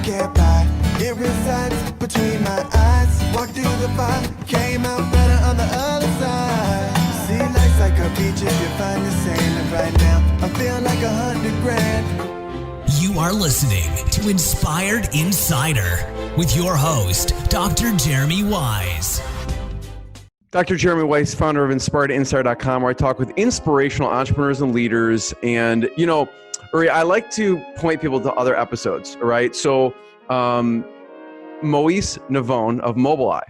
can't buy. It resides between my eyes. Walked through the fire, came out better on the other side. See, life's like a beach if you find the sand. And right now, I feel like 100 grand. You are listening to Inspired Insider with your host, Dr. Jeremy Wise. Dr. Jeremy Weiss, founder of InspiredInsider.com, where I talk with inspirational entrepreneurs and leaders. And, you know, Uri, I like to point people to other episodes, right? So Moise Navone of Mobileye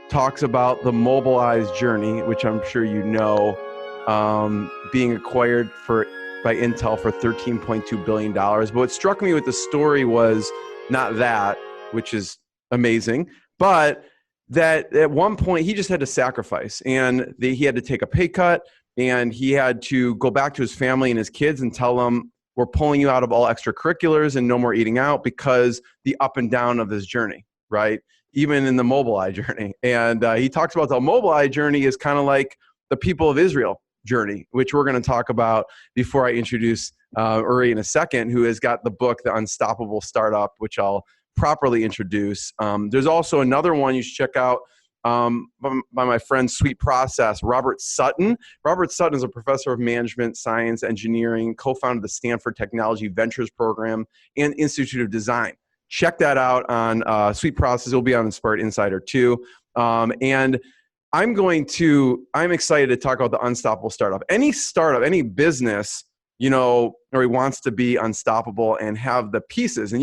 talks about the Mobileye's journey, which I'm sure you know, being acquired by Intel for $13.2 billion. But what struck me with the story was not that, which is amazing, but that at one point he just had to sacrifice, and he had to take a pay cut, and he had to go back to his family and his kids and tell them, we're pulling you out of all extracurriculars and no more eating out, because the up and down of this journey, right? Even in the Mobileye journey. And he talks about the Mobileye journey is kind of like the people of Israel journey, which we're going to talk about before I introduce Uri in a second, who has got the book, The Unstoppable Startup, which I'll properly introduce. There's also another one you should check out by my friend Sweet Process, Robert Sutton. Robert Sutton is a professor of management, science, engineering, co-founder of the Stanford Technology Ventures Program and Institute of Design. Check that out on Sweet Process. It'll be on Inspired Insider too. And I'm excited to talk about the unstoppable startup. Any startup, any business, you know, or he wants to be unstoppable and have the pieces. And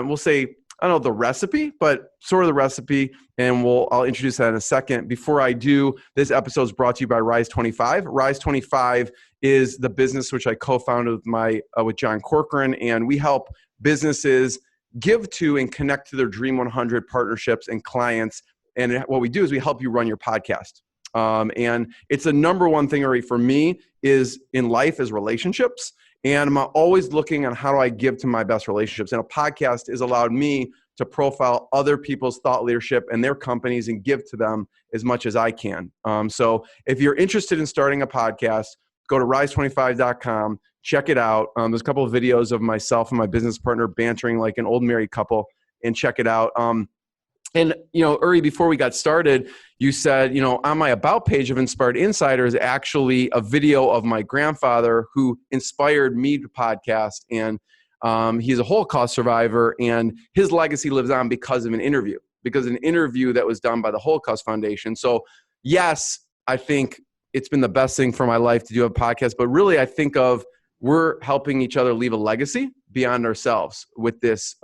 we'll say, I don't know the recipe, but sort of the recipe, and I'll introduce that in a second. Before I do, this episode is brought to you by Rise 25. Rise 25 is the business which I co-founded with John Corcoran, and we help businesses give to and connect to their Dream 100 partnerships and clients. And what we do is we help you run your podcast. And it's the number one thing, Uri, for me is in life is relationships. And I'm always looking on how do I give to my best relationships. And a podcast has allowed me to profile other people's thought leadership and their companies and give to them as much as I can. So if you're interested in starting a podcast, go to rise25.com, check it out. There's a couple of videos of myself and my business partner bantering like an old married couple, and check it out. And, you know, Uri, before we got started, you said, you know, on my About page of Inspired Insider is actually a video of my grandfather who inspired me to podcast. And he's a Holocaust survivor, and his legacy lives on because of an interview that was done by the Holocaust Foundation. So, yes, I think it's been the best thing for my life to do a podcast. But really, I think we're helping each other leave a legacy beyond ourselves with this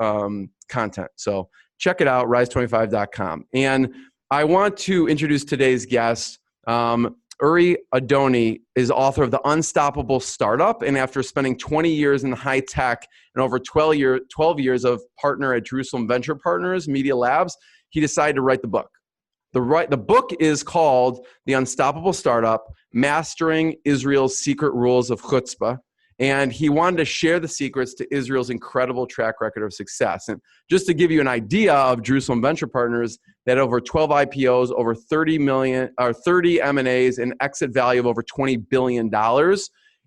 content. So check it out, rise25.com. And I want to introduce today's guest. Uri Adoni is author of The Unstoppable Startup. And after spending 20 years in high tech and over 12 years of partner at Jerusalem Venture Partners, Media Labs, he decided to write the book. The book is called The Unstoppable Startup, Mastering Israel's Secret Rules of Chutzpah. And he wanted to share the secrets to Israel's incredible track record of success. And just to give you an idea of Jerusalem Venture Partners, that over 12 IPOs, over 30 M&As, and exit value of over $20 billion.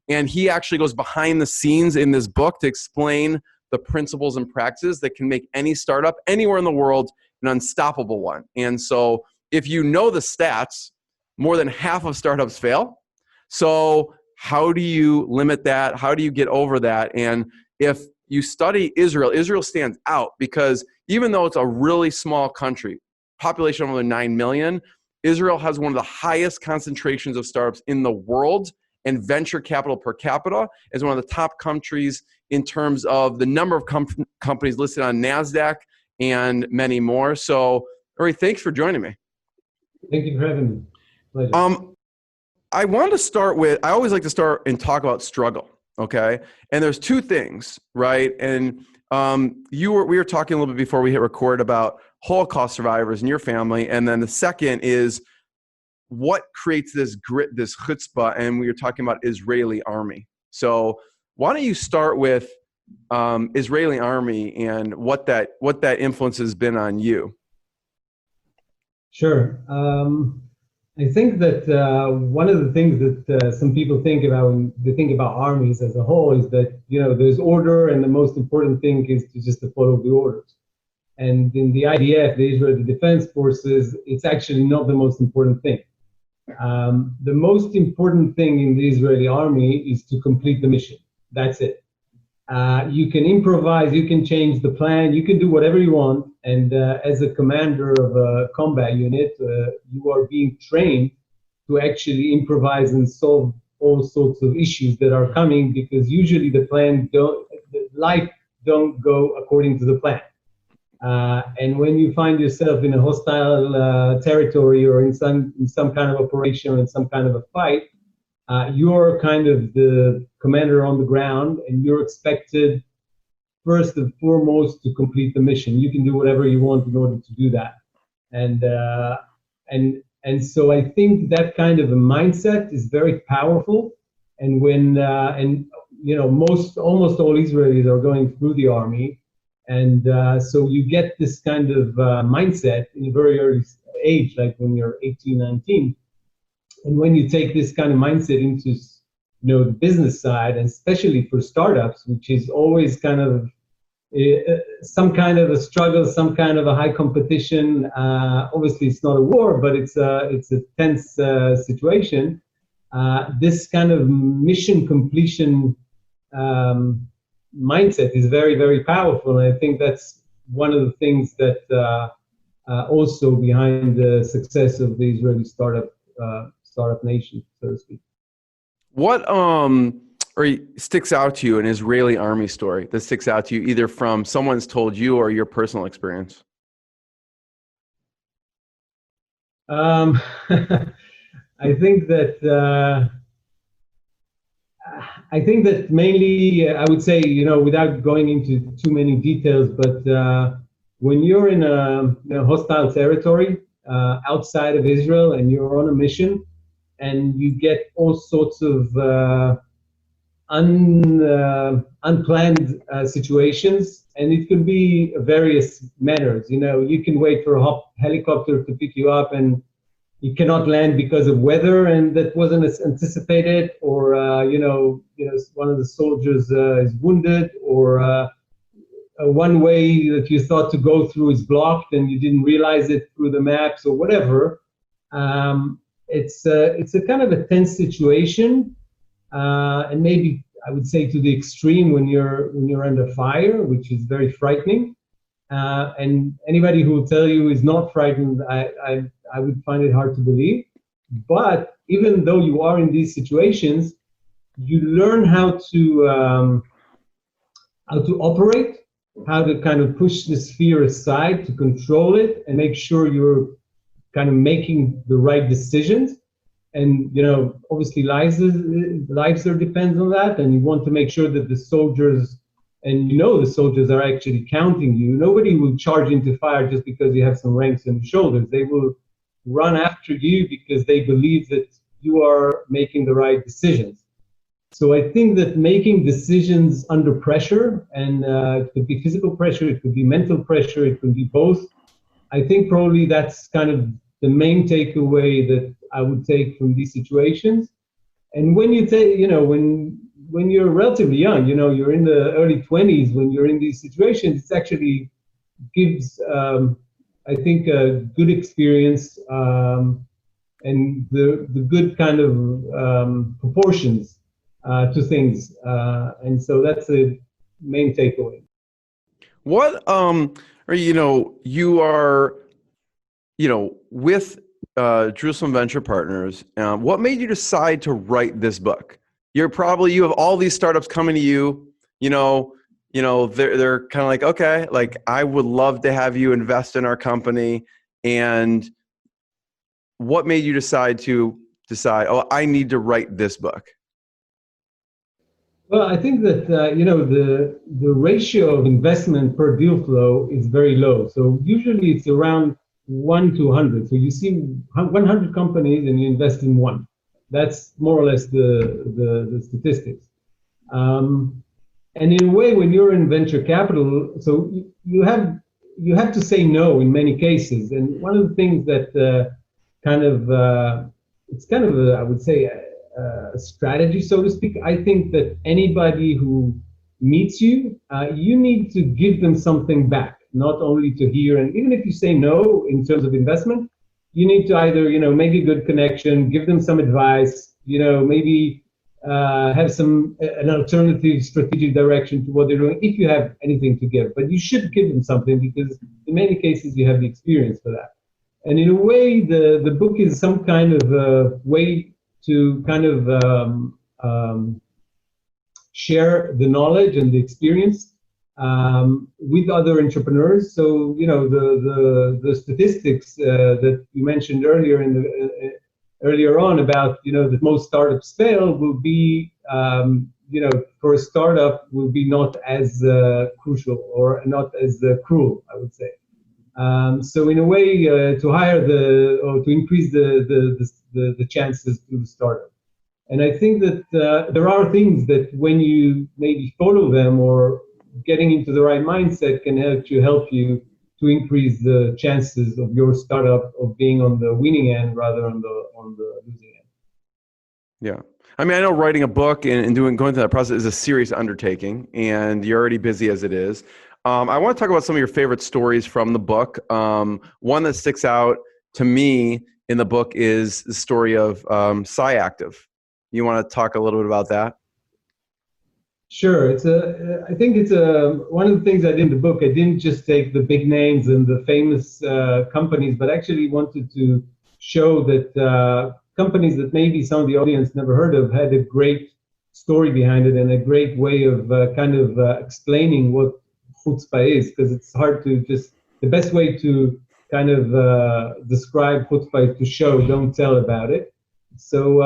And he actually goes behind the scenes in this book to explain the principles and practices that can make any startup anywhere in the world an unstoppable one. And so if you know the stats, more than half of startups fail. So how do you limit that? How do you get over that? And if you study Israel, Israel stands out because even though it's a really small country, population of only 9 million, Israel has one of the highest concentrations of startups in the world, and venture capital per capita is one of the top countries in terms of the number of companies listed on NASDAQ and many more. So, Uri, thanks for joining me. Thank you for having me. Pleasure. I want to start with, I always like to start and talk about struggle, okay? And there's two things, right? And we were talking a little bit before we hit record about Holocaust survivors in your family. And then the second is what creates this grit, this chutzpah, and we were talking about Israeli army. So why don't you start with Israeli army and what that influence has been on you? Sure. I think that one of the things that some people think about when they think about armies as a whole is that, there's order, and the most important thing is to just to follow the orders. And in the IDF, the Israeli Defense Forces, it's actually not the most important thing. The most important thing in the Israeli army is to complete the mission. That's it. You can improvise, you can change the plan, you can do whatever you want. And as a commander of a combat unit, you are being trained to actually improvise and solve all sorts of issues that are coming, because usually the life don't go according to the plan. And when you find yourself in a hostile territory, or in some kind of operation, or in some kind of a fight, you're kind of the commander on the ground, and you're expected first and foremost to complete the mission. You can do whatever you want in order to do that. And so I think that kind of a mindset is very powerful. And when almost all Israelis are going through the army, and so you get this kind of mindset in a very early age, like when you're 18, 19. And when you take this kind of mindset into, the business side, and especially for startups, which is always kind of some kind of a struggle, some kind of a high competition. Obviously, it's not a war, but it's a tense situation. This kind of mission completion mindset is very, very powerful, and I think that's one of the things that also behind the success of the Israeli startup nation, so to speak. What sticks out to you, an Israeli army story that sticks out to you, either from someone's told you or your personal experience? I think that mainly I would say, without going into too many details, but when you're in a hostile territory outside of Israel, and you're on a mission, and you get all sorts of unplanned situations, and it could be various manners. You can wait for a helicopter to pick you up, and you cannot land because of weather, and that wasn't as anticipated, or one of the soldiers is wounded, or one way that you thought to go through is blocked, and you didn't realize it through the maps, or whatever. It's a kind of a tense situation, and maybe I would say to the extreme when you're under fire, which is very frightening. And anybody who will tell you is not frightened, I would find it hard to believe. But even though you are in these situations, you learn how to operate, how to kind of push this fear aside, to control it, and make sure you're kind of making the right decisions. And obviously lives are depends on that, and you want to make sure that the soldiers, and the soldiers are actually counting you. Nobody will charge into fire just because you have some ranks on your shoulders. They will run after you because they believe that you are making the right decisions. So I think that making decisions under pressure, and it could be physical pressure, it could be mental pressure, it could be both. I think probably that's kind of the main takeaway that I would take from these situations. And when you take, when you're relatively young, you're in the early 20s, when you're in these situations, it actually gives, I think, a good experience, and the good kind of proportions to things. And so that's the main takeaway. What, you are, with Jerusalem Venture Partners, what made you decide to write this book? You have all these startups coming to you, they're kind of like, okay, like I would love to have you invest in our company. And what made you decide, oh, I need to write this book? Well, I think that, the ratio of investment per deal flow is very low. So usually it's around 1 to 100. So you see 100 companies and you invest in one. That's more or less the statistics. And in a way, when you're in venture capital, so you have to say no in many cases. And one of the things that kind of it's kind of a, I would say a strategy, so to speak. I think that anybody who meets you, you need to give them something back, not only to hear. And even if you say no in terms of investment, you need to either, make a good connection, give them some advice, maybe have an alternative strategic direction to what they're doing, if you have anything to give. But you should give them something, because in many cases you have the experience for that. And in a way, the book is some kind of way to kind of share the knowledge and the experience with other entrepreneurs. So, the statistics that you mentioned earlier earlier on about, that most startups fail will be, for a startup will be not as crucial or not as cruel, I would say. So in a way, to increase the chances to the startup. And I think that there are things that when you maybe follow them or getting into the right mindset can help you to increase the chances of your startup of being on the winning end rather on the losing end. Yeah. I mean, I know writing a book and going through that process is a serious undertaking, and you're already busy as it is. I want to talk about some of your favorite stories from the book. One that sticks out to me in the book is the story of Cyactive. You want to talk a little bit about that? Sure. I think it's one of the things I did in the book. I didn't just take the big names and the famous companies, but actually wanted to show that companies that maybe some of the audience never heard of had a great story behind it and a great way of explaining what Chutzpah is, because it's hard to the best way to kind of describe Chutzpah is to show, don't tell about it. So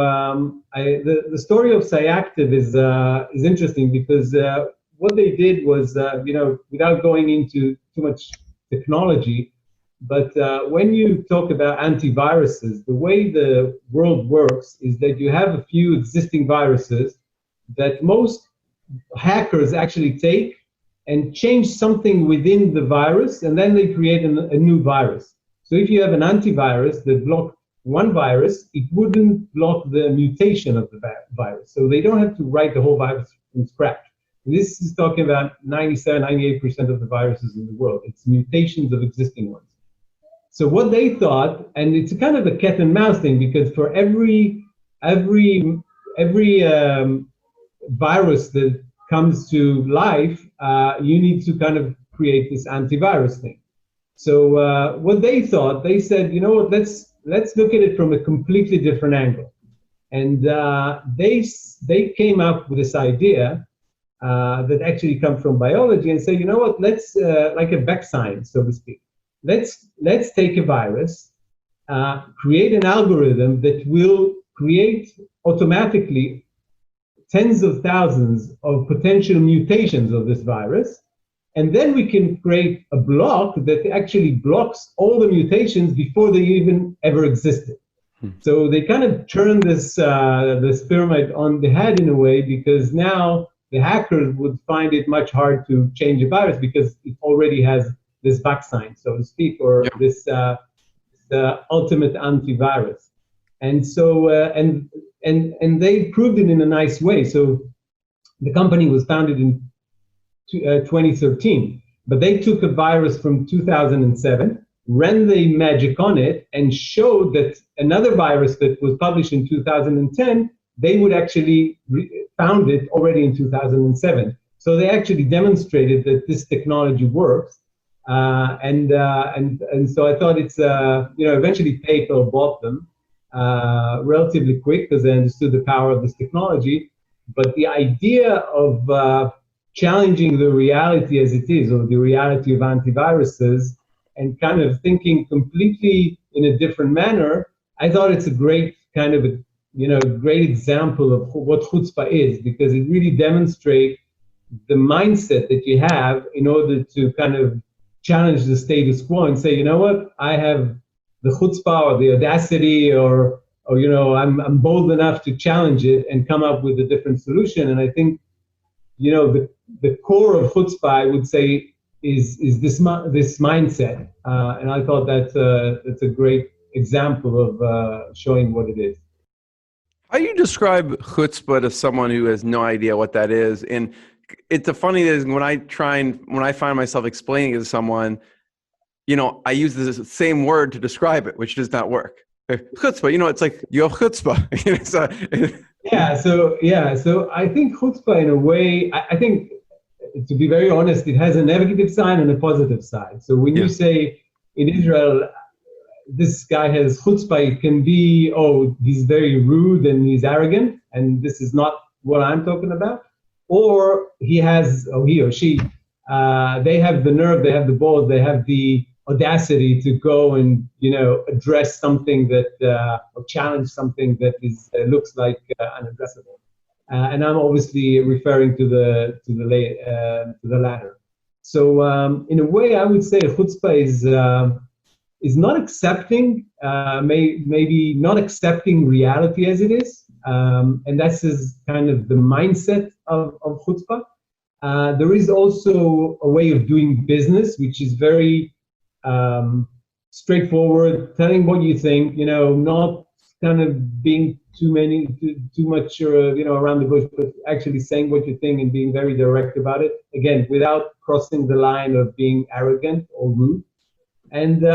the story of Cyactive is interesting, because what they did was, without going into too much technology, but when you talk about antiviruses, the way the world works is that you have a few existing viruses that most hackers actually take and change something within the virus, and then they create a new virus. So if you have an antivirus that blocked one virus, it wouldn't block the mutation of the virus. So they don't have to write the whole virus from scratch. And this is talking about 97, 98% of the viruses in the world. It's mutations of existing ones. So what they thought, and it's a kind of a cat and mouse thing, because for every virus that comes to life, you need to kind of create this antivirus thing. So what they thought, they said, you know what, let's look at it from a completely different angle. And they came up with this idea that actually comes from biology, and say, you know what, let's like a vaccine, so to speak. Let's take a virus, create an algorithm that will create automatically tens of thousands of potential mutations of this virus, and then we can create a block that actually blocks all the mutations before they even ever existed. So they kind of turned this pyramid on the head in a way, because now the hackers would find it much hard to change a virus because it already has this vaccine, so to speak, or this the ultimate antivirus. And so and they proved it in a nice way. So the company was founded in 2013, but they took a virus from 2007, ran the magic on it, and showed that another virus that was published in 2010, they would actually found it already in 2007. So they actually demonstrated that this technology works. And so I thought it's, eventually PayPal bought them relatively quick because they understood the power of this technology. But the idea of challenging the reality as it is, or the reality of antiviruses, and kind of thinking completely in a different manner, I thought it's a great kind of great example of what Chutzpah is, because it really demonstrates the mindset that you have in order to kind of challenge the status quo and say, you know what, I have the chutzpah or the audacity, or I'm bold enough to challenge it and come up with a different solution. And I think, the core of chutzpah, I would say, is this mindset. And I thought that's a great example of showing what it is. How do you describe chutzpah to someone who has no idea what that is? And it's the funny thing is when I find myself explaining it to someone, I use the same word to describe it, which does not work. Chutzpah, it's like you have chutzpah. So I think chutzpah in a way, I think, to be very honest, it has a negative side and a positive side. So when you say in Israel, this guy has chutzpah, it can be, he's very rude and he's arrogant, and this is not what I'm talking about. Or he or she, they have the nerve, they have the balls, they have the audacity to go and, address something that, or challenge something that looks like unaddressable. And I'm obviously referring to the latter. So in a way, I would say chutzpah is not accepting, maybe not accepting reality as it is. And that's kind of the mindset of chutzpah. There is also a way of doing business, which is very straightforward, telling what you think, not kind of being too much, around the bush, but actually saying what you think and being very direct about it. Again, without crossing the line of being arrogant or rude. And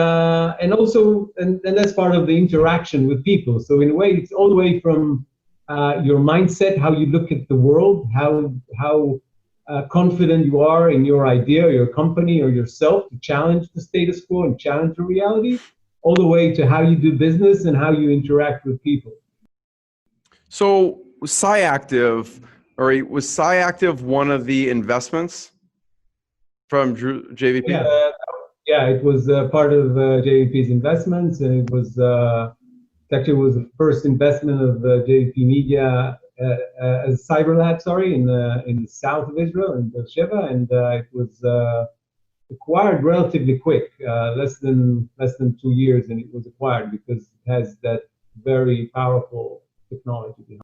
also that's part of the interaction with people. So in a way, it's all the way from your mindset, how you look at the world, how confident you are in your idea, or your company, or yourself to challenge the status quo and challenge the reality, all the way to how you do business and how you interact with people. So was SciActive one of the investments from JVP? It was part of JVP's investments, and it was actually was the first investment of JVP Media as CyberLab, in the south of Israel, in Beersheba, and it was acquired relatively quick, less than 2 years, and it was acquired because it has that very powerful technology behind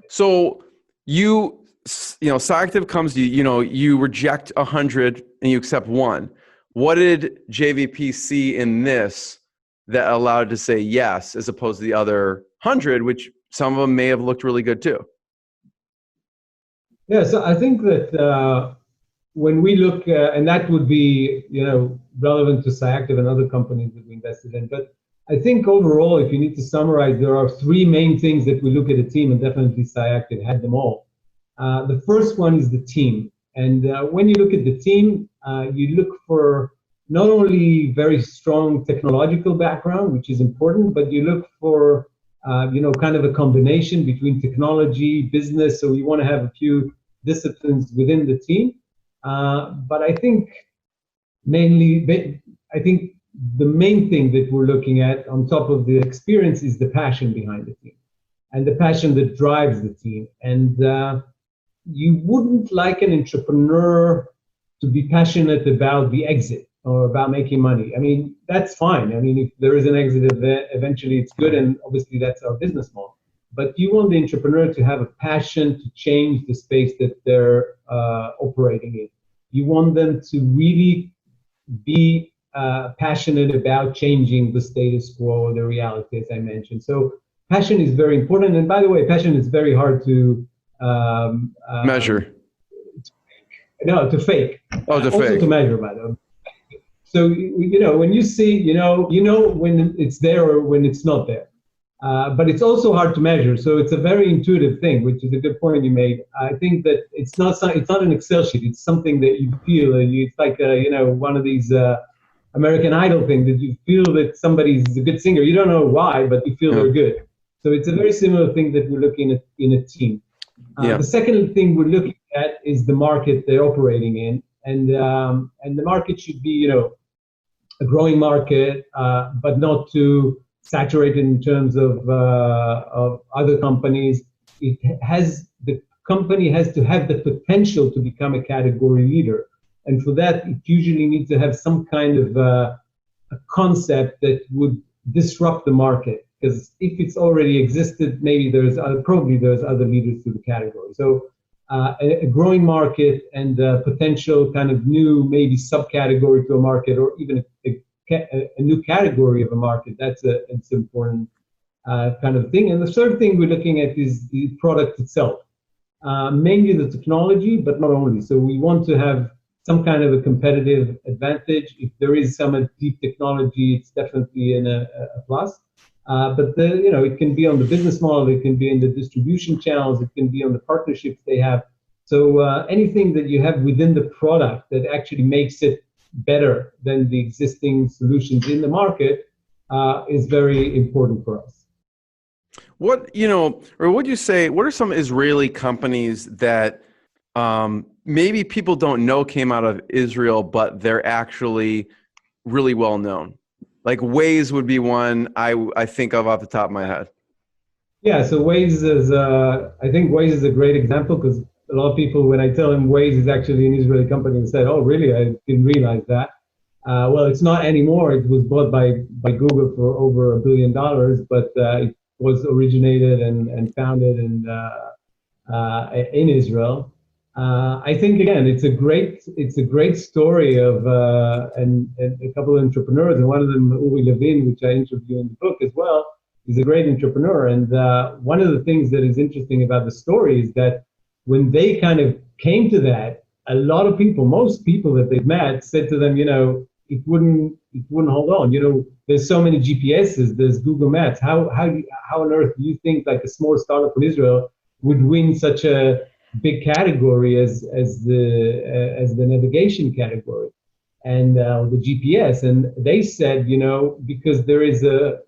it. So SciActive comes to you, you reject 100 and you accept 1. What did JVP see in this that allowed to say yes, as opposed to the other 100, which some of them may have looked really good too? Yeah, so I think that when we look, and that would be, relevant to SciActive and other companies that we invested in, but I think overall, if you need to summarize, there are 3 main things that we look at a team, and definitely SciActive had them all. The first one is the team. And when you look at the team, you look for not only very strong technological background, which is important, but you look for, kind of a combination between technology, business. So you want to have a few disciplines within the team. But I think the main thing that we're looking at on top of the experience is the passion behind the team and the passion that drives the team. And you wouldn't like an entrepreneur to be passionate about the exit or about making money. I mean, that's fine. I mean, if there is an exit eventually, it's good, and obviously that's our business model. But you want the entrepreneur to have a passion to change the space that they're operating in. You want them to really be passionate about changing the status quo or the reality, as I mentioned. So passion is very important. And by the way, passion is very hard to measure. To fake. Oh, to also fake. To measure, by the way. So, when you see, when it's there or when it's not there. But it's also hard to measure. So it's a very intuitive thing, which is a good point you made. I think that it's not an Excel sheet. It's something that you feel. It's like, one of these American Idol things that you feel that somebody's a good singer. You don't know why, but you feel they're good. So it's a very similar thing that we're looking at in a team. The second thing we're looking at is the market they're operating in. And the market should be, a growing market, but not too saturated in terms of other companies. The company has to have the potential to become a category leader. And for that, it usually needs to have some kind of a concept that would disrupt the market. Because if it's already existed, maybe there's other leaders to the category. So a growing market and potential kind of new maybe subcategory to a market, or even a new category of a market. It's important kind of thing. And the third thing we're looking at is the product itself, mainly the technology, but not only. So we want to have some kind of a competitive advantage. If there is some deep technology, it's definitely a plus. But it can be on the business model, it can be in the distribution channels, it can be on the partnerships they have. So anything that you have within the product that actually makes it better than the existing solutions in the market is very important for us. What would you say, what are some Israeli companies that maybe people don't know came out of Israel, but they're actually really well known? Like Waze would be one I think of off the top of my head. Yeah, so Waze is, I think Waze is a great example because a lot of people, when I tell them Waze is actually an Israeli company, they said, oh, really? I didn't realize that. Well, it's not anymore. It was bought by Google for over $1 billion, but it was originated and founded in Israel. I think again, it's a great story of and a couple of entrepreneurs, and one of them, Uri Adoni, which I interview in the book as well, is a great entrepreneur. And one of the things that is interesting about the story is that when they kind of came to that, a lot of people, most people that they've met, said to them, it wouldn't hold on. There's so many GPSs, there's Google Maps. How on earth do you think like a small startup in Israel would win such a big category as the navigation category and the GPS? And they said, because there is an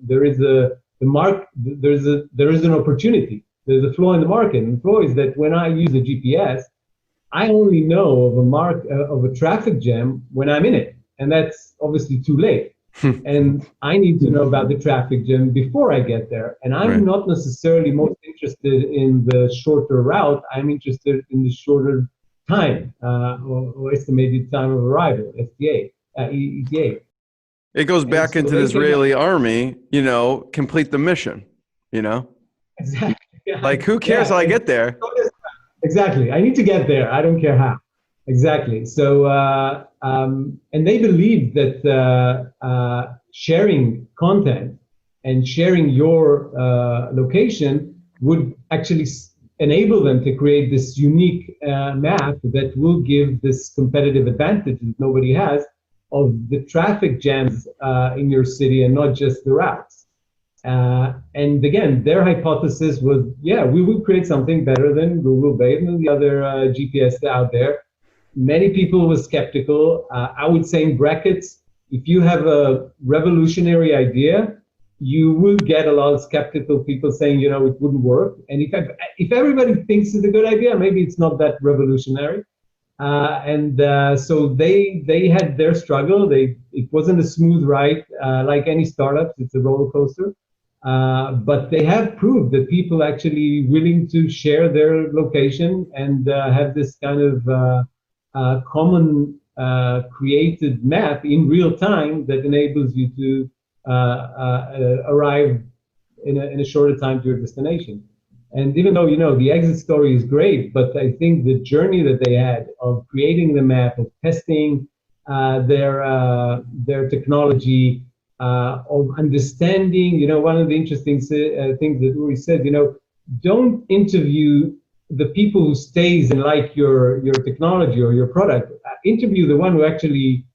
opportunity. There's a flaw in the market. And the flaw is that when I use a GPS, I only know of a traffic jam when I'm in it, and that's obviously too late. And I need to know about the traffic jam before I get there. And I'm not necessarily most interested in the shorter route. I'm interested in the shorter time or estimated time of arrival, ETA. It goes back into the Israeli army, complete the mission, Exactly. Yeah. Like, who cares how I get there? Exactly. I need to get there. I don't care how. Exactly. So, and they believe that sharing content and sharing your location would actually enable them to create this unique map that will give this competitive advantage that nobody has of the traffic jams in your city and not just the routes. And again, their hypothesis was, we will create something better than Google, Waze, and the other GPS out there. Many people were skeptical. I would say in brackets, if you have a revolutionary idea, you will get a lot of skeptical people saying, it wouldn't work. And if everybody thinks it's a good idea, maybe it's not that revolutionary. So they had their struggle. It wasn't a smooth ride, like any startup. It's a roller coaster. But they have proved that people actually willing to share their location and have this kind of common created map in real time that enables you to arrive in a shorter time to your destination. And even though, the exit story is great, but I think the journey that they had of creating the map, of testing their technology, of understanding, one of the interesting things that Uri said, don't interview the people who stays and like your technology or your product. Interview the one who actually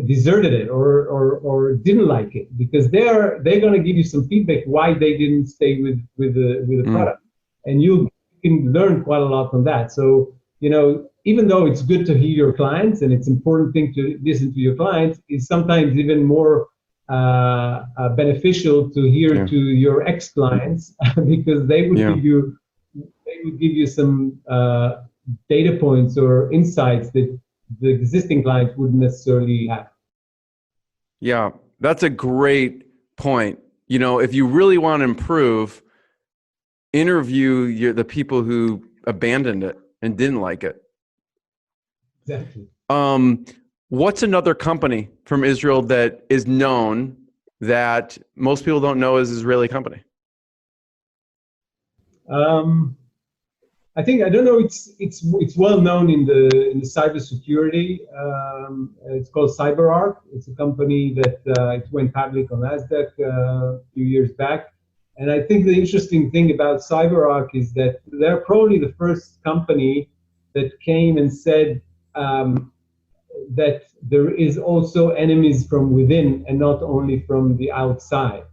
deserted it or didn't like it, because they're going to give you some feedback why they didn't stay with the product, and you can learn quite a lot from that. So even though it's good to hear your clients and it's an important thing to listen to your clients, it's sometimes even more beneficial to hear to your ex-clients because they would give you some data points or insights that the existing clients wouldn't necessarily have. Yeah, that's a great point. If you really want to improve, interview the people who abandoned it and didn't like it. Exactly. What's another company from Israel that is known that most people don't know is an Israeli company? I think, I don't know, it's well known in the cybersecurity. It's called CyberArk. It's a company that it went public on NASDAQ a few years back. And I think the interesting thing about CyberArk is that they're probably the first company that came and said that there is also enemies from within and not only from the outside.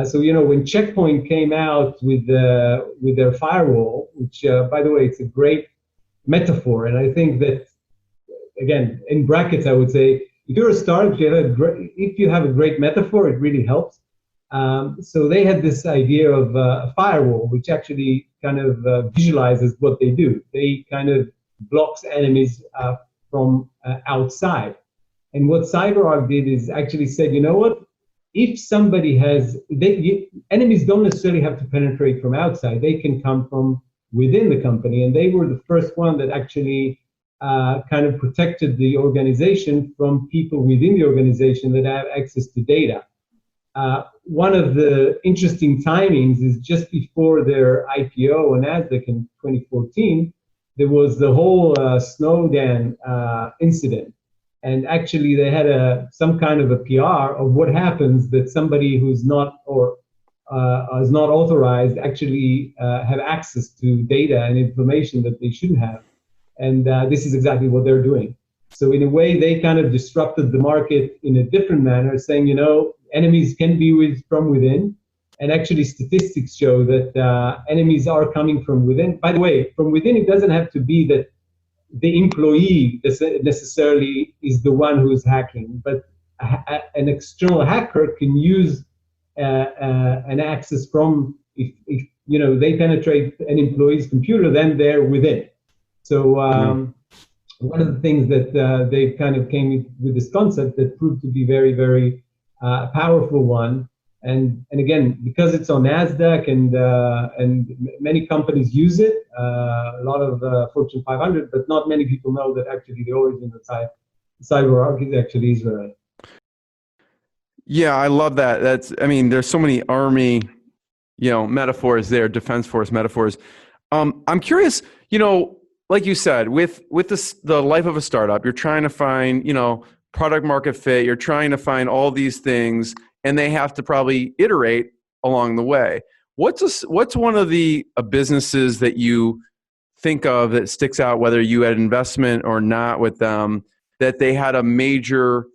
So, you know, when Check Point came out with their firewall, which, by the way, it's a great metaphor. And I think that, again, in brackets, I would say, if you're a startup, if you have a great metaphor, it really helps. So they had this idea of a firewall, which actually kind of visualizes what they do. They kind of blocks enemies from outside. And what CyberArk did is actually said, you know what? If somebody has, enemies don't necessarily have to penetrate from outside. They can come from within the company. And they were the first one that actually kind of protected the organization from people within the organization that have access to data. One of the interesting timings is just before their IPO on NASDAQ in 2014, there was the whole Snowden incident. And actually, they had some kind of a PR of what happens that somebody who's not or is not authorized actually have access to data and information that they shouldn't have. And this is exactly what they're doing. So in a way, they kind of disrupted the market in a different manner, saying, you know, enemies can be from within. And actually, statistics show that enemies are coming from within. By the way, from within, it doesn't have to be that the employee necessarily is the one who's hacking, but an external hacker can use an access from, if you know, they penetrate an employee's computer, then they're within. So one of the things that they kind of came with this concept that proved to be very, very powerful one. And again, because it's on NASDAQ and many companies use it, a lot of Fortune 500, but not many people know that actually the origin of CyberArk is actually Israel. Yeah, I love that. I mean, there's so many Army, metaphors there, Defense Force metaphors. I'm curious, like you said, with the life of a startup, you're trying to find, product market fit. You're trying to find all these things, and they have to probably iterate along the way. What's one of the businesses that you think of that sticks out, whether you had investment or not with them, that they had a major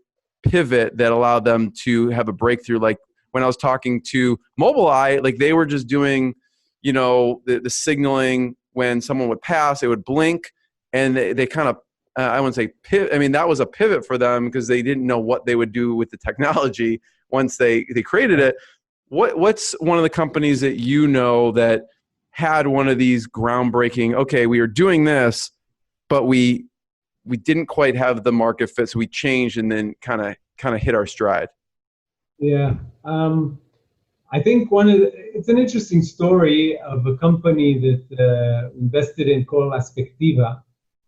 pivot that allowed them to have a breakthrough? Like when I was talking to Mobileye, like they were just doing, the signaling when someone would pass, it would blink, and they kind of, I wouldn't say pivot. I mean, that was a pivot for them because they didn't know what they would do with the technology once they created it. What's one of the companies that that had one of these groundbreaking, okay, we are doing this, but we didn't quite have the market fit, so we changed and then kind of hit our stride? Yeah. I think it's an interesting story of a company that invested in called Aspectiva,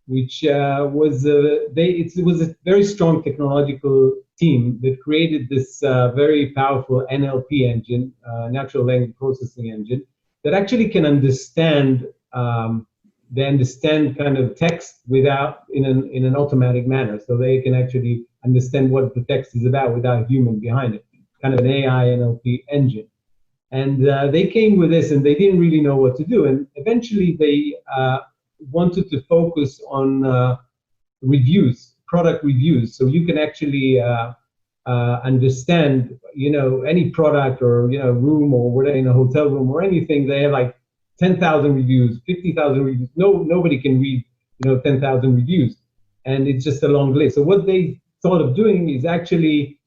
which was a very strong technological team that created this very powerful NLP engine, natural language processing engine, that actually can understand kind of text without in an automatic manner. So they can actually understand what the text is about without a human behind it, kind of an AI NLP engine. And they came with this, and they didn't really know what to do. And eventually, they wanted to focus on reviews, product reviews, so you can actually understand, any product or room or whatever, in a hotel room or anything. They have like 10,000 reviews, 50,000 reviews. Nobody can read 10,000 reviews, and it's just a long list. So what they thought of doing is actually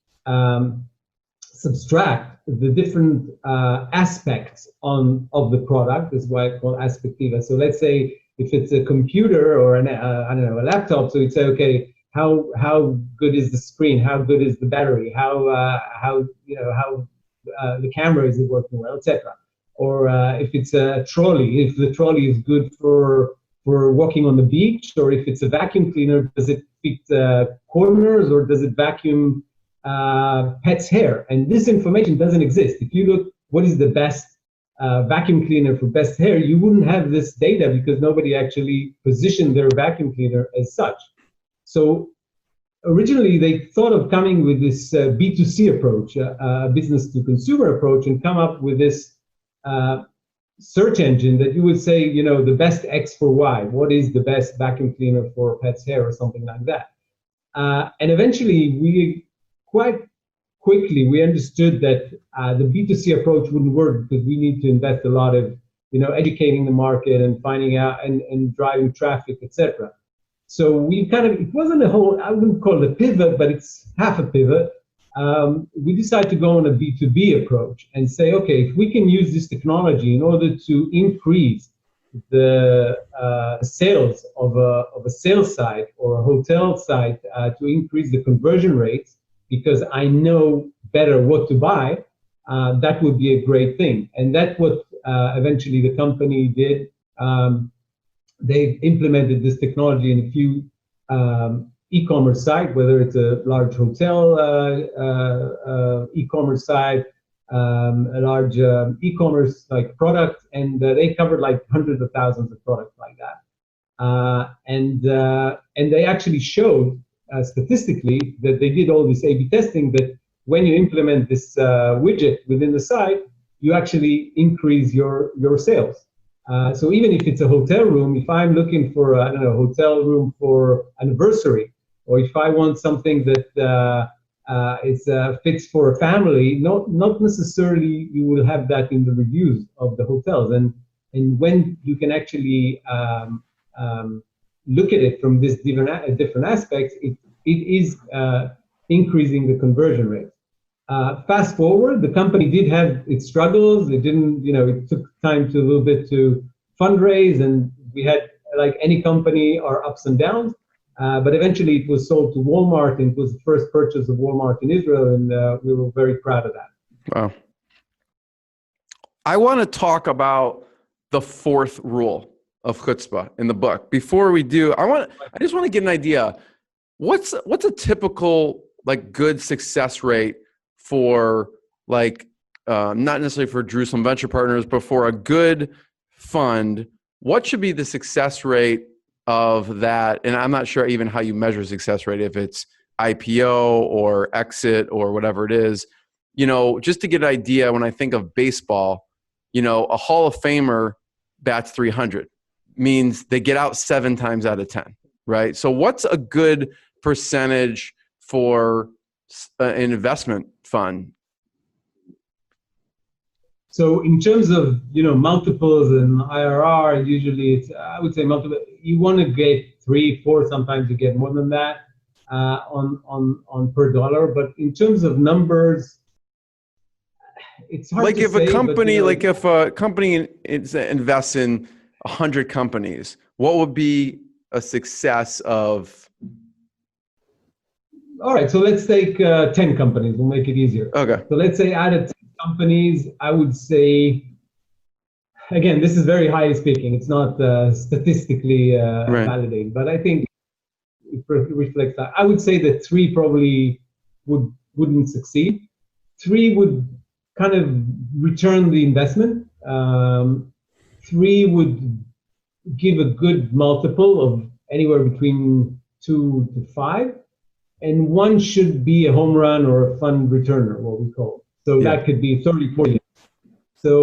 subtract the different aspects of the product. That's why I call Aspectiva. So let's say if it's a computer or a laptop, so you'd say, okay, how good is the screen? How good is the battery? How the camera, is it working well, etc. Or if it's a trolley, if the trolley is good for walking on the beach, or if it's a vacuum cleaner, does it fit corners or does it vacuum pet's hair? And this information doesn't exist. If you look, what is the best vacuum cleaner for best hair, you wouldn't have this data because nobody actually positioned their vacuum cleaner as such. So originally they thought of coming with this B2C approach, business to consumer approach, and come up with this search engine that you would say, you know, the best X for Y. What is the best vacuum cleaner for pet's hair or something like that? And eventually we quite quickly, we understood that the B2C approach wouldn't work because we need to invest a lot of, you know, educating the market and finding out and driving traffic, etc. So we kind of, it wasn't a whole, I wouldn't call it a pivot, but it's half a pivot. We decided to go on a B2B approach and say, okay, if we can use this technology in order to increase the sales of a sales site or a hotel site, to increase the conversion rates, because I know better what to buy, that would be a great thing. And that's what eventually the company did. They've implemented this technology in a few e-commerce sites, whether it's a large hotel e-commerce site, a large e-commerce like product, and they covered like hundreds of thousands of products like that. And they actually showed statistically that they did all this A/B testing, that when you implement this widget within the site, you actually increase your sales. So even if it's a hotel room, if I'm looking for, I don't know, hotel room for anniversary, or if I want something that fits for a family, not necessarily you will have that in the reviews of the hotels. And when you can actually look at it from this different aspects, it is increasing the conversion rate. Fast forward, the company did have its struggles. It didn't, you know, it took time to a little bit to fundraise, and we had, like any company, our ups and downs. But eventually it was sold to Walmart, and it was the first purchase of Walmart in Israel, and we were very proud of that. Wow. I want to talk about the fourth rule of Chutzpah in the book. Before we do, I just want to get an idea. What's a typical like good success rate for like not necessarily for Jerusalem Venture Partners, but for a good fund? What should be the success rate of that? And I'm not sure even how you measure success rate, if it's IPO or exit or whatever it is. You know, just to get an idea, when I think of baseball, you know, a Hall of Famer bats 300, means they get out 7 times out of 10, right? So what's a good percentage for an investment fund? So in terms of, you know, multiples and IRR, usually it's, I would say multiple, you want to get 3, 4, sometimes you get more than that on per dollar. But in terms of numbers, it's hard like to if say, a company, but, you know, like if a company invests in 100 companies, what would be a success of? All right, so let's take 10 companies. We'll make it easier. Okay. So let's say out of 10 companies, I would say, again, this is very highly speaking. It's not statistically Right. validated, but I think it reflects that. I would say that 3 probably wouldn't succeed. 3 would kind of return the investment. 3 would give a good multiple of anywhere between 2 to 5. And 1 should be a home run or a fund returner, what we call it. So Yeah. that could be 30, 40. So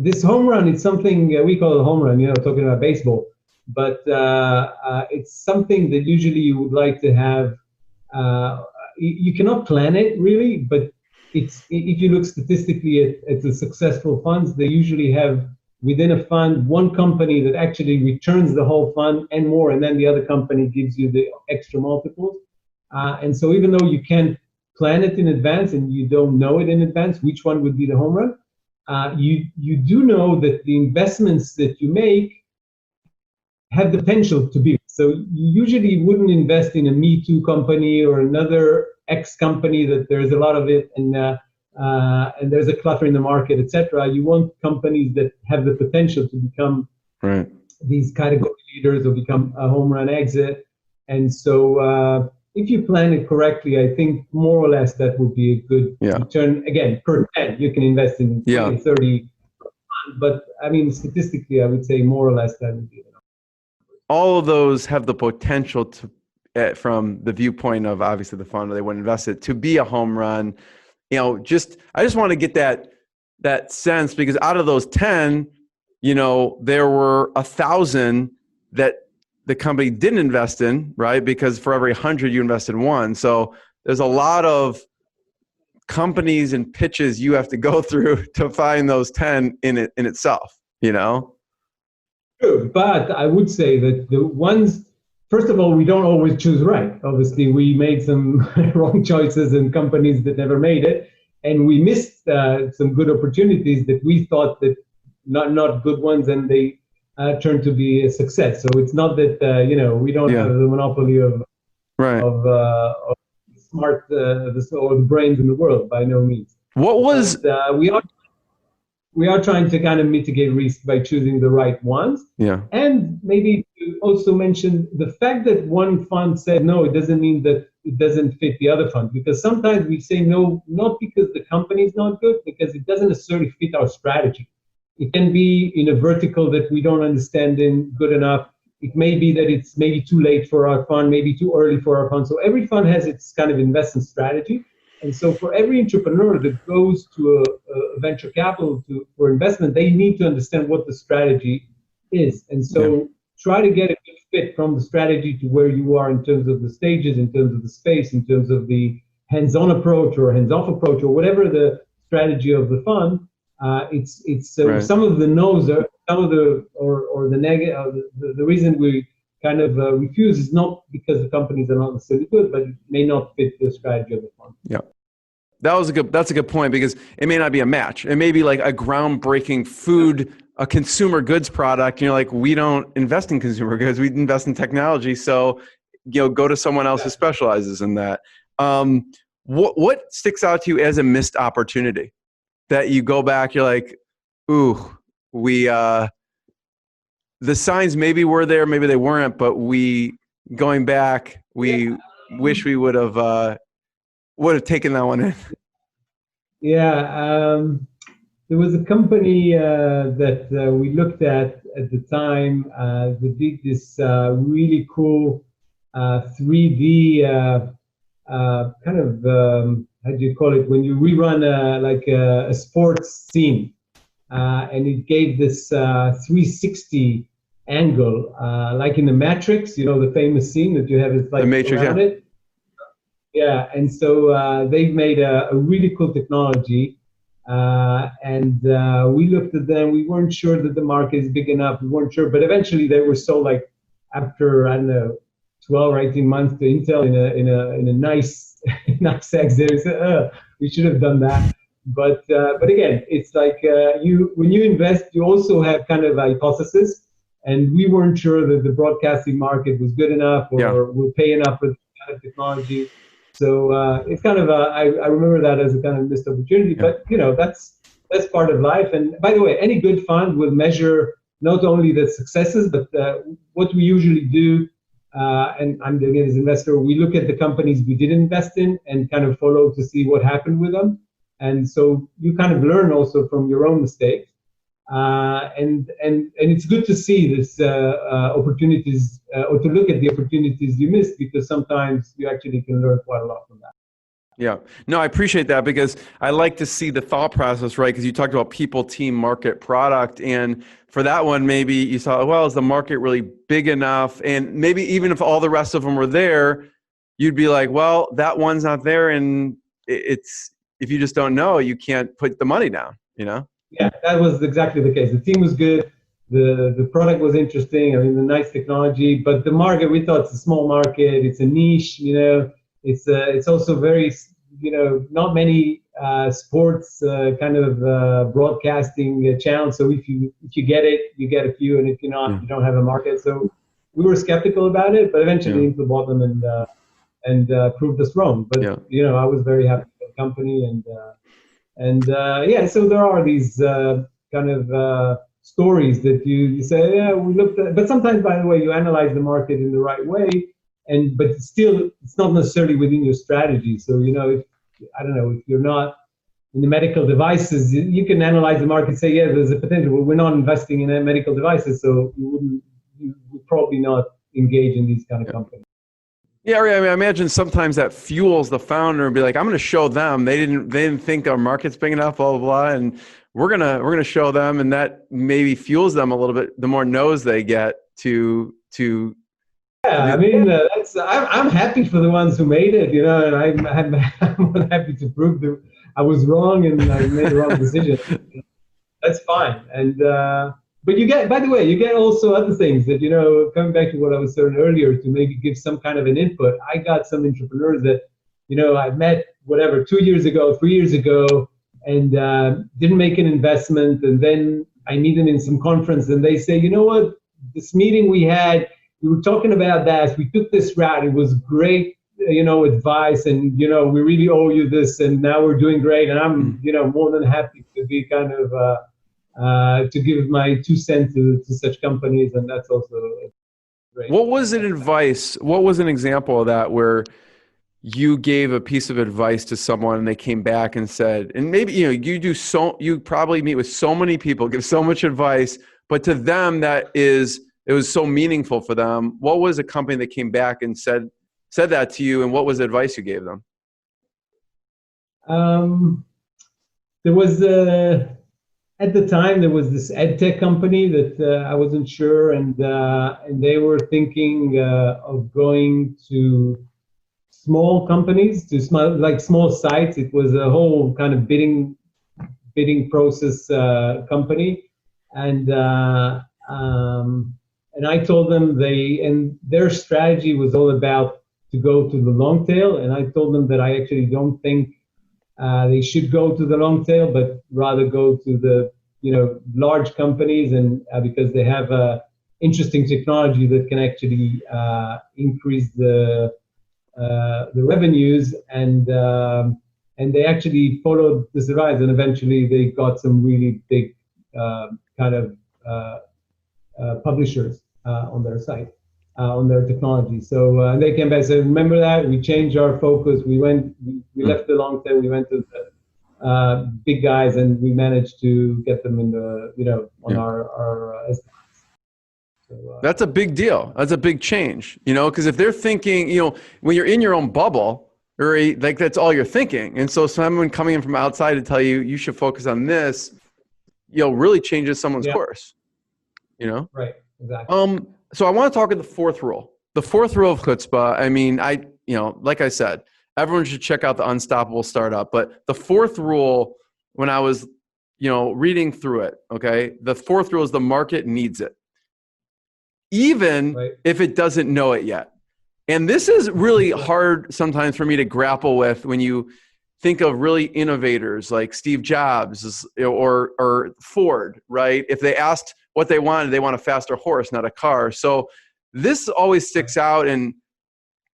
this home run is something we call a home run, you know, talking about baseball. But it's something that usually you would like to have. You cannot plan it really, but if you look statistically at the successful funds, they usually have within a fund 1 company that actually returns the whole fund and more, and then the other company gives you the extra multiples. And so even though you can't plan it in advance and you don't know it in advance which one would be the home run, you do know that the investments that you make have the potential to be. So you usually wouldn't invest in a Me Too company or another X company that there's a lot of it and there's a clutter in the market, etc. You want companies that have the potential to become Right. these category leaders or become a home run exit. And so if you plan it correctly, I think more or less that would be a good Yeah. return. Again, per 10, you can invest in 20, 30 but I mean, statistically, I would say more or less that would be enough. All of those have the potential to, from the viewpoint of obviously the fund, or they wouldn't invest it, to be a home run. You know, I just want to get that sense, because out of those 10, you know, there were 1,000 that the company didn't invest in, right? Because for every 100 you invest in one. So there's a lot of companies and pitches you have to go through to find those 10 in itself, you know? True, but I would say that the ones, first of all, we don't always choose right. Obviously, we made some wrong choices in companies that never made it, and we missed some good opportunities that we thought that not good ones, and they turned to be a success. So it's not that you know, we don't have the monopoly of smart or the brains in the world, by no means. What was we are trying to kind of mitigate risk by choosing the right ones. Yeah. And maybe to also mention the fact that one fund said no, it doesn't mean that it doesn't fit the other fund, because sometimes we say no, not because the company is not good, because it doesn't necessarily fit our strategy. It can be in a vertical that we don't understand in good enough. It may be that it's maybe too late for our fund, maybe too early for our fund. So every fund has its kind of investment strategy. And so for every entrepreneur that goes to a venture capital for investment, they need to understand what the strategy is. And so try to get a good fit from the strategy to where you are in terms of the stages, in terms of the space, in terms of the hands-on approach or hands-off approach, or whatever the strategy of the fund. Some of the no's are some of the or the negative. The reason we kind of refuse is not because the companies are not necessarily good, but it may not fit the strategy of the fund. Yeah. That's a good point, because it may not be a match. It may be like a groundbreaking a consumer goods product. You know, like, we don't invest in consumer goods, we invest in technology. So, you know, go to someone else who specializes in that. What sticks out to you as a missed opportunity that you go back, you're like, ooh, the signs maybe were there, maybe they weren't, but going back, we wish we would have taken that one in. Yeah, there was a company that we looked at the time that did this really cool 3D kind of, how do you call it, when you rerun a sports scene, and it gave this 360 angle, like in the Matrix, you know, the famous scene that you have is like the Matrix, around it. Yeah, and so they've made a really cool technology, and we looked at them. We weren't sure that the market is big enough. We weren't sure, but eventually they were sold, like, after, I don't know, 12 or 18 months to Intel in a nice exit. We said, we should have done that. But again, it's like when you invest, you also have kind of a hypothesis, and we weren't sure that the broadcasting market was good enough or will pay enough for the kind of technology. So it's kind of I remember that as a kind of missed opportunity. Yeah. But, you know, that's part of life. And by the way, any good fund will measure not only the successes, but what we usually do. And I'm doing it as an investor. We look at the companies we did invest in and kind of follow to see what happened with them. And so you kind of learn also from your own mistakes. And it's good to see this opportunities or to look at the opportunities you missed, because sometimes you actually can learn quite a lot from that. Yeah, no, I appreciate that, because I like to see the thought process, right? Because you talked about people, team, market, product. And for that one, maybe you saw, well, is the market really big enough? And maybe even if all the rest of them were there, you'd be like, well, that one's not there. And it's, if you just don't know, you can't put the money down, you know? Yeah, that was exactly the case. The team was good. The product was interesting. I mean, the nice technology, but the market, we thought it's a small market. It's a niche, you know. It's also very, you know, not many sports kind of broadcasting channels. So if you get it, you get a few, and if you're not, you don't have a market. So we were skeptical about it, but eventually Intel bought them and proved us wrong. But you know, I was very happy with the company, so there are these kind of stories that you say, yeah, we looked at, but sometimes, by the way, you analyze the market in the right way, but still, it's not necessarily within your strategy. So, you know, if you're not in the medical devices, you can analyze the market, say, yeah, there's a potential. Well, we're not investing in medical devices, so you would probably not engage in these kind of companies. Yeah, I mean, I imagine sometimes that fuels the founder and be like, I'm going to show them. They didn't think our market's big enough, blah, blah, blah. And we're gonna show them, and that maybe fuels them a little bit. The more no's they get to. Yeah, I mean, I'm happy for the ones who made it, you know, and I'm happy to prove that I was wrong and I made the wrong decision. That's fine. And but you get, by the way, you get also other things that, you know, coming back to what I was saying earlier, to maybe give some kind of an input. I got some entrepreneurs that, you know, I met 2 years ago, 3 years ago, and didn't make an investment, and then I meet them in some conference, and they say, you know what, this meeting we had, we were talking about that, we took this route, it was great, you know, advice, and, you know, we really owe you this, and now we're doing great, and I'm, you know, more than happy to be kind of, to give my 2 cents to such companies, and that's also great. What was an advice, what was an example of that where you gave a piece of advice to someone and they came back and said, and maybe, you know, you probably meet with so many people, give so much advice, but to them it was so meaningful for them. What was a company that came back and said that to you, and what was the advice you gave them? There was at the time there was this ed tech company that I wasn't sure, and they were thinking of going to small companies, to small sites. It was a whole kind of bidding process company, and I told them their strategy was all about to go to the long tail, and I told them that I actually don't think they should go to the long tail, but rather go to the, you know, large companies, and because they have interesting technology that can actually increase the revenues, and they actually followed this advice, and eventually they got some really big kind of publishers on their site, on their technology. So and they came back and said, remember that, we changed our focus, we left the long tail, we went to the big guys, and we managed to get them in the, you know, on our estimates. So, that's a big deal. That's a big change, you know, because if they're thinking, you know, when you're in your own bubble, or like that's all you're thinking. And so someone coming in from outside to tell you, you should focus on this, you know, really changes someone's course, you know? Right, exactly. So I want to talk about the fourth rule. The fourth rule of Chutzpah, I mean, you know, like I said, everyone should check out the Unstoppable Startup, but the fourth rule, when I was, you know, reading through it, okay, the fourth rule is the market needs it, even if it doesn't know it yet. And this is really hard sometimes for me to grapple with when you think of really innovators like Steve Jobs or Ford, right? If they asked what they wanted, they want a faster horse, not a car. So this always sticks out, and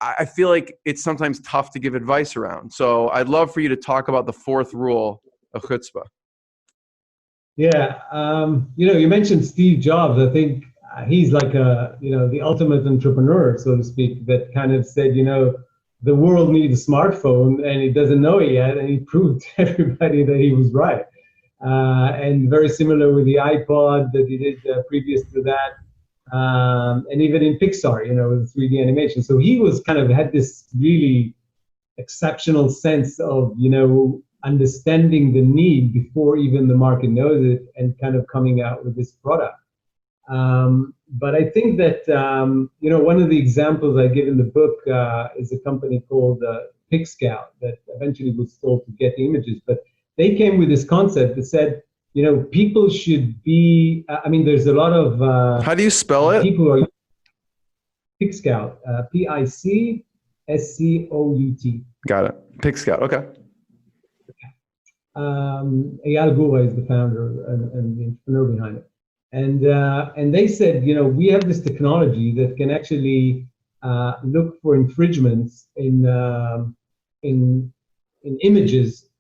I feel like it's sometimes tough to give advice around. So I'd love for you to talk about the fourth rule of Chutzpah. Yeah, you know, you mentioned Steve Jobs. I think he's like you know, the ultimate entrepreneur, so to speak, that kind of said, you know, the world needs a smartphone and it doesn't know it yet, and he proved to everybody that he was right. And very similar with the iPod that he did previous to that, and even in Pixar, you know, with 3D animation. So he was kind of had this really exceptional sense of, you know, understanding the need before even the market knows it, and kind of coming out with this product. But I think that, you know, one of the examples I give in the book is a company called PixScout that eventually was sold to Getty Images. But they came with this concept that said, you know, people should be, I mean, there's a lot of... How do you spell it? People are PixScout, PICSCOUT. Got it. PixScout, okay. Eyal Gura is the founder and the entrepreneur behind it. And they said, you know, we have this technology that can actually look for infringements in images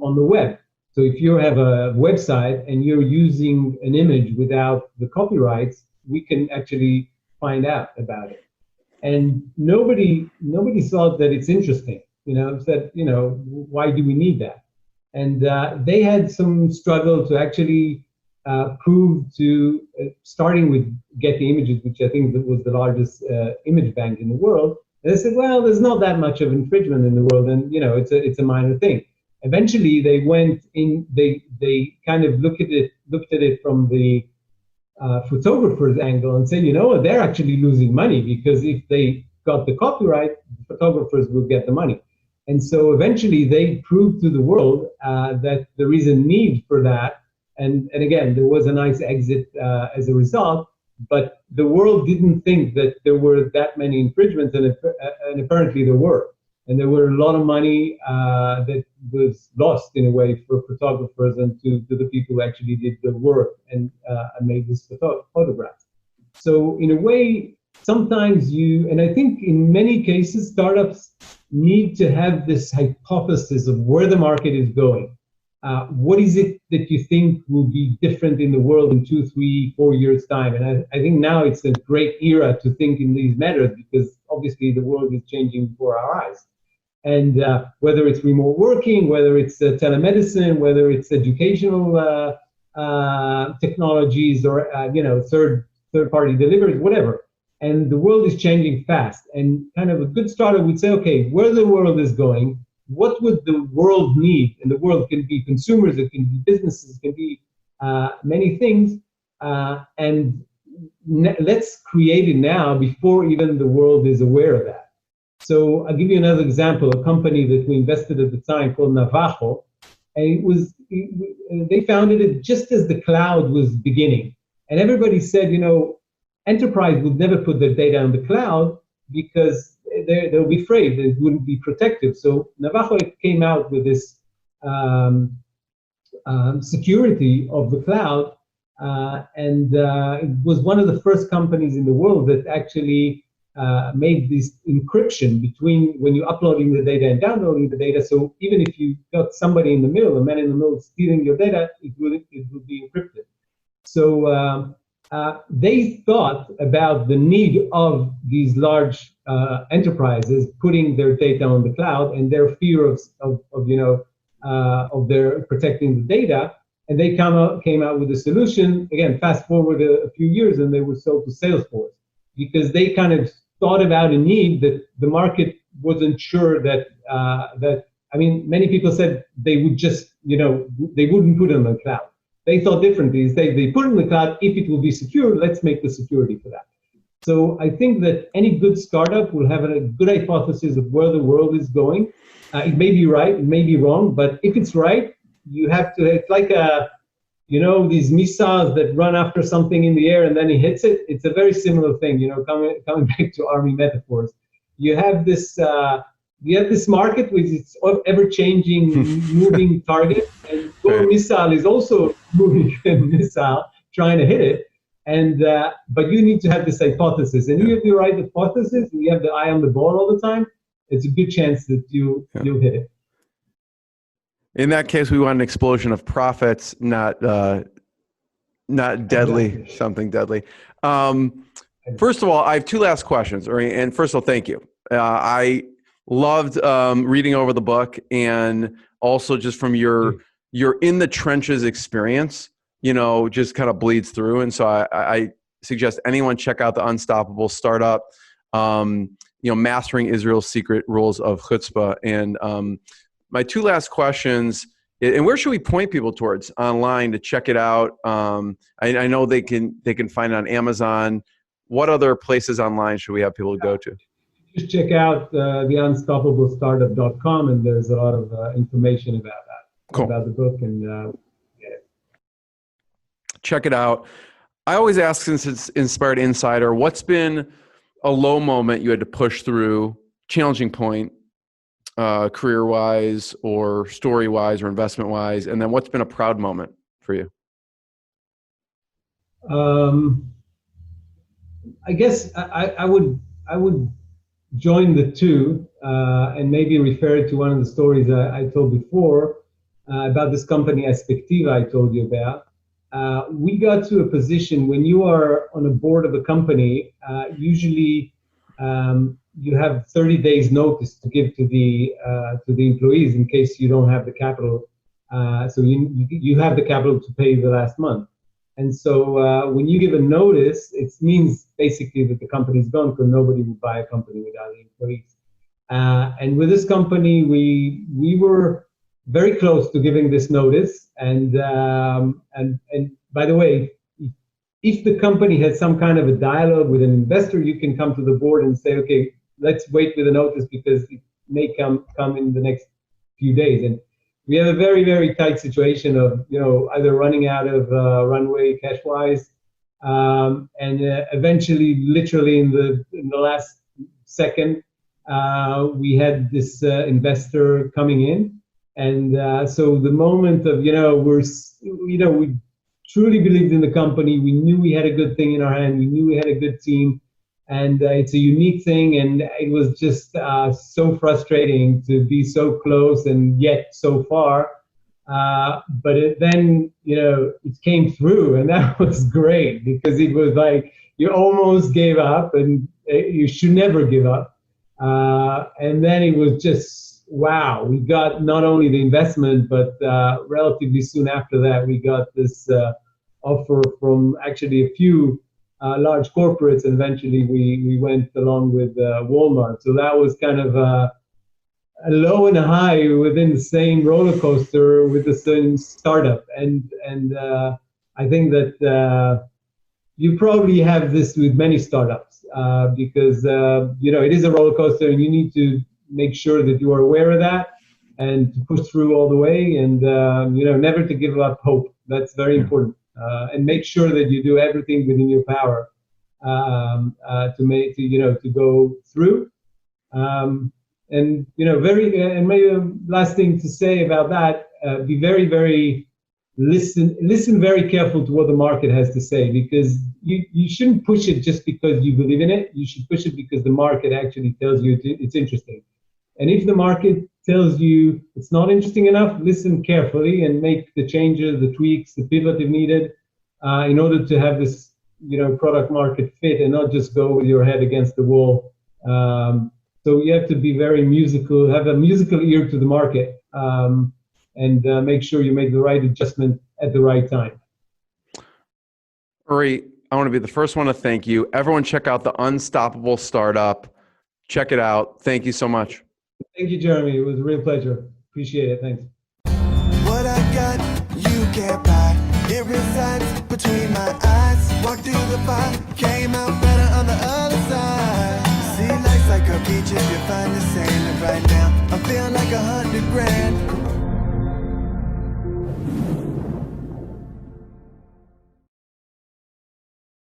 on the web. So if you have a website and you're using an image without the copyrights, we can actually find out about it. And nobody thought that it's interesting, you know, said, you know, why do we need that? And they had some struggle to actually prove to, starting with Getty Images, which I think was the largest image bank in the world. And they said, well, there's not that much of infringement in the world, and it's a minor thing. Eventually, they went in. They kind of looked at it from the photographer's angle and said, they're actually losing money, because if they got the copyright, the photographers will get the money. And so eventually they proved to the world that there is a need for that. And again, there was a nice exit as a result, but the world didn't think that there were that many infringements, and apparently there were. And there were a lot of money that was lost in a way for photographers and to the people who actually did the work and made this photograph. So in a way, sometimes and I think in many cases, startups need to have this hypothesis of where the market is going. What is it that you think will be different in the world in 2, 3, 4 years' time? And I think now it's a great era to think in these matters, because obviously the world is changing before our eyes. And whether it's remote working, whether it's telemedicine, whether it's educational technologies, or third-party deliveries, whatever. And the world is changing fast. And kind of a good starter would say, okay, where the world is going, what would the world need? And the world can be consumers, it can be businesses, it can be many things. And let's create it now before even the world is aware of that. So I'll give you another example, a company that we invested at the time called Navajo. And they founded it just as the cloud was beginning. And everybody said, enterprise would never put their data on the cloud because they'll be afraid it wouldn't be protected. So Navajo came out with this security of the cloud, and it was one of the first companies in the world that actually made this encryption between when you're uploading the data and downloading the data. So even if you got somebody in the middle, a man in the middle stealing your data, it would be encrypted. So they thought about the need of these large enterprises putting their data on the cloud and their fear of their protecting the data. And they came out with a solution. Again, fast forward a few years, and they were sold to Salesforce, because they kind of thought about a need that the market wasn't sure that, many people said they would just, they wouldn't put it on the cloud. They thought differently. They put it in the cloud, if it will be secure, let's make the security for that. So I think that any good startup will have a good hypothesis of where the world is going. It may be right, it may be wrong, but if it's right, you have to, it's like these missiles that run after something in the air and then it hits it. It's a very similar thing, coming back to army metaphors. You have this market with its ever-changing, moving target, and your missile is also moving a missile, trying to hit it. And but you need to have this hypothesis, and you have the right hypothesis, and you have the eye on the ball all the time. It's a good chance that you'll hit it. In that case, we want an explosion of profits, not deadly, exactly. Something deadly. First of all, I have two last questions. And first of all, thank you. I loved reading over the book, and also just from your in the trenches experience, just kind of bleeds through. And so I suggest anyone check out the Unstoppable Startup, Mastering Israel's Secret Rules of Chutzpah. And my two last questions, and where should we point people towards online to check it out? I know they can find it on Amazon. What other places online should we have people to go to? Just check out the unstoppablestartup.com, and there's a lot of information about that, cool. About the book, and check it out. I always ask, since it's Inspired Insider, what's been a low moment you had to push through, challenging point, career-wise or story-wise or investment-wise, and then what's been a proud moment for you? I guess I would join the two and maybe refer to one of the stories I told before about this company Aspectiva I told you about. We got to a position when you are on a board of a company, usually you have 30 days notice to give to the employees in case you don't have the capital So you have the capital to pay the last month. And so when you give a notice, it means basically that the company's gone, because nobody would buy a company without the employees. And with this company, we were very close to giving this notice. And by the way, if the company has some kind of a dialogue with an investor, you can come to the board and say, okay, let's wait with the notice because it may come in the next few days. And we have a very, very tight situation of, either running out of runway cash-wise, and eventually, literally in the last second, we had this investor coming in. And so the moment of, we truly believed in the company. We knew we had a good thing in our hand. We knew we had a good team. And it's a unique thing. And it was just so frustrating to be so close and yet so far. But then, it came through. And that was great, because it was like you almost gave up, and you should never give up. And then it was just, wow, we got not only the investment, but relatively soon after that, we got this offer from actually a few large corporates, and eventually we went along with Walmart. So that was kind of a low and a high within the same roller coaster with the same startup. And I think that you probably have this with many startups, because it is a roller coaster, and you need to make sure that you are aware of that and to push through all the way, and never to give up hope. That's very important. And make sure that you do everything within your power to go through. And my last thing to say about that: be very, very listen very careful to what the market has to say, because you shouldn't push it just because you believe in it. You should push it because the market actually tells you it's interesting. And if the market tells you it's not interesting enough, listen carefully and make the changes, the tweaks, the pivot if needed, in order to have this, product market fit, and not just go with your head against the wall. So you have to be very musical, have a musical ear to the market, and make sure you make the right adjustment at the right time. Uri, I want to be the first one to thank you. Everyone check out the Unstoppable Startup. Check it out. Thank you so much. Thank you, Jeremy. It was a real pleasure. Appreciate it. Thanks. What I got, you can't buy. It resides between my eyes. Walked through the fire, came out better on the other side. See, life's like a beach if you find